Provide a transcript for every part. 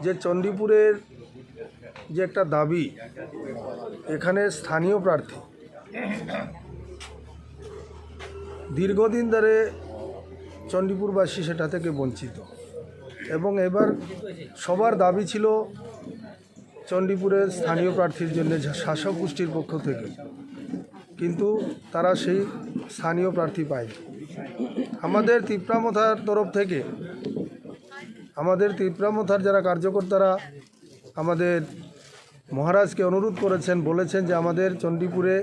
যে চণ্ডীপুরের যে একটা দাবি, এখানে স্থানীয় প্রার্থী দীর্ঘদিন ধরে চণ্ডীপুরবাসী সেটা থেকে বঞ্চিত, এবং এবার সবার দাবি ছিল চণ্ডীপুরের স্থানীয় প্রার্থীর জন্য শাসক গোষ্ঠীর পক্ষ থেকে, কিন্তু তারা সেই স্থানীয় প্রার্থী পায়নি। আমাদের তিপ্রামথার তরফ থেকে আমাদের তিপ্রামথার যারা কার্যকর্তারা আমাদের মহারাজকে অনুরোধ করেছেন, বলেছেন যে আমাদের চণ্ডীপুরে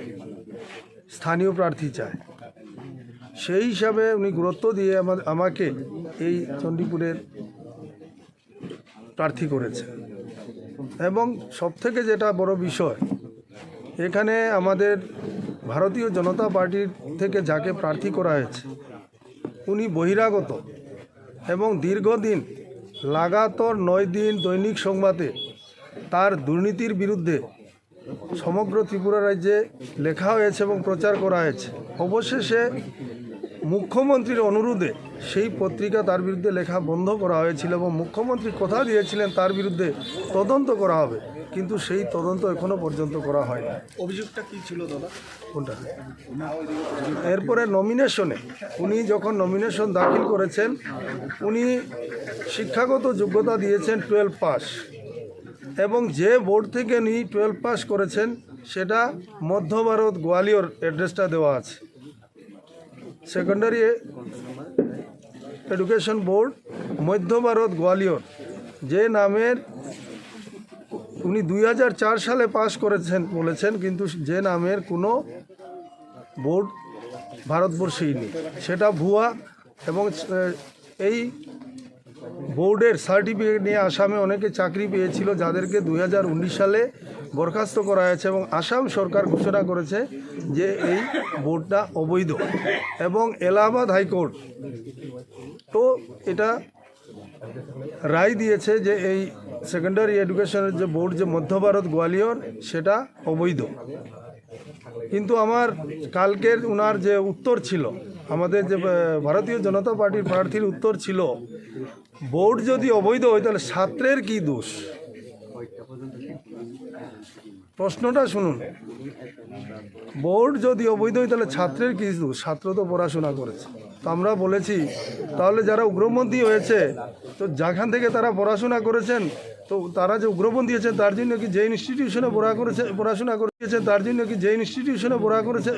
স্থানীয় প্রার্থী চায়। সেই হিসাবে উনি গুরুত্ব দিয়ে আমাকে এই চণ্ডীপুরের প্রার্থী করেছেন। এবং সবথেকে যেটা বড় বিষয়, এখানে আমাদের ভারতীয় জনতা পার্টির থেকে যাকে প্রার্থী করা হয়েছে উনি বহিরাগত, এবং দীর্ঘদিন লাগাতার 9 দিন দৈনিক সংবাদে তার দুর্নীতির বিরুদ্ধে সমগ্র ত্রিপুরা রাজ্যে লেখা হয়েছে এবং প্রচার করা হয়েছে। অবশেষে মুখ্যমন্ত্রীর অনুরোধে সেই পত্রিকা তার বিরুদ্ধে লেখা বন্ধ করা হয়েছিল, এবং মুখ্যমন্ত্রী কথা দিয়েছিলেন তার বিরুদ্ধে তদন্ত করা হবে, কিন্তু সেই তদন্ত এখনও পর্যন্ত করা হয়নি। অভিযোগটা কী ছিল দাদা? কোনটা? এরপরে নমিনেশনে উনি যখন নমিনেশন দাখিল করেছেন, উনি শিক্ষাগত যোগ্যতা দিয়েছেন 12 পাস, এবং যে বোর্ড থেকে উনি 12 পাস করেছেন সেটা মধ্য ভারত গোয়ালিয়র অ্যাড্রেসটা দেওয়া আছে। সেকেন্ডারি এডুকেশন বোর্ড মধ্য ভারত গোয়ালিয়র, যে নামের উনি 2004 সালে পাস করেছেন বলেছেন, কিন্তু যে নামের কোনো বোর্ড ভারতবর্ষেই নেই, সেটা ভুয়া। এবং এই বোর্ডের সার্টিফিকেট নিয়ে আসামে অনেকে চাকরি পেয়েছিল, যাদেরকে 2019 সালে বরখাস্ত করা হয়েছে, এবং আসাম সরকার ঘোষণা করেছে যে এই বোর্ডটা অবৈধ। এবং এলাহাবাদ হাইকোর্ট তো এটা রায় দিয়েছে যে এই সেকেন্ডারি এডুকেশনের যে বোর্ড, যে মধ্য ভারত গোয়ালিয়র, সেটা অবৈধ। কিন্তু আমার কালকের ওনার যে উত্তর ছিল, আমাদের যে ভারতীয় জনতা পার্টির প্রার্থীর উত্তর ছিল, বোর্ড যদি অবৈধ হয় তাহলে ছাত্রের কি দোষ? প্রশ্নটা শুনুন, বোর্ড যদি অবৈধ হয় তাহলে ছাত্রের কি দোষ? ছাত্র তো পড়াশোনা করেছে। তো আমরা বলেছি, তাহলে যারা উগ্রপন্থী হয়েছে, তো যেখান থেকে তারা পড়াশোনা করেছেন, তো তারা যে উগ্রপন্থী হয়েছে তার জন্য কি যে ইনস্টিটিউশনে পড়াশোনা করেছেন তার জন্য কি যে ইনস্টিটিউশনে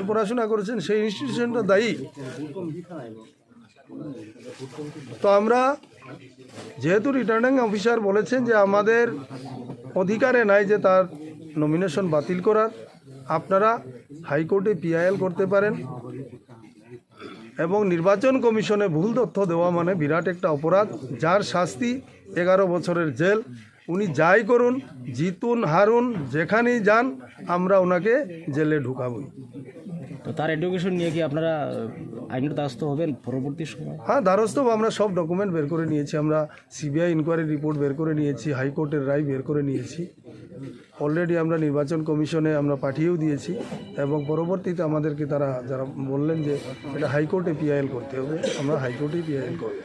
পড়াশোনা করেছেন সেই ইনস্টিটিউশনটা দায়ী? তো আমরা, যেহেতু রিটার্নিং অফিসার বলেছেন যে আমাদের অধিকারে নাই যে তার নমিনেশন বাতিল করার, আপনারা হাইকোর্টে PIL করতে পারেন। এবং নির্বাচন কমিশনে ভুল তথ্য দেওয়া মানে বিরাট একটা অপরাধ, যার শাস্তি 11 বছরের জেল। উনি যাই করুন, জিতুন হারুন, যেখানেই যান, আমরা ওনাকে জেলে ঢুকাবই। তো তার এডুকেশন নিয়ে কি আপনারা আইনের দ্বারস্থ হবেন পরবর্তী সময়? হ্যাঁ, দ্বারস্থ আমরা সব ডকুমেন্ট বের করে নিয়েছি, আমরা CBI ইনকোয়ারি রিপোর্ট বের করে নিয়েছি, হাইকোর্টের রায় বের করে নিয়েছি। অলরেডি আমরা নির্বাচন কমিশনে আমরা পাঠিয়েও দিয়েছি, এবং পরবর্তীতে আমাদেরকে তারা যারা বললেন যে এটা হাইকোর্টে PIL করতে হবে, আমরা হাইকোর্টেই PIL করব।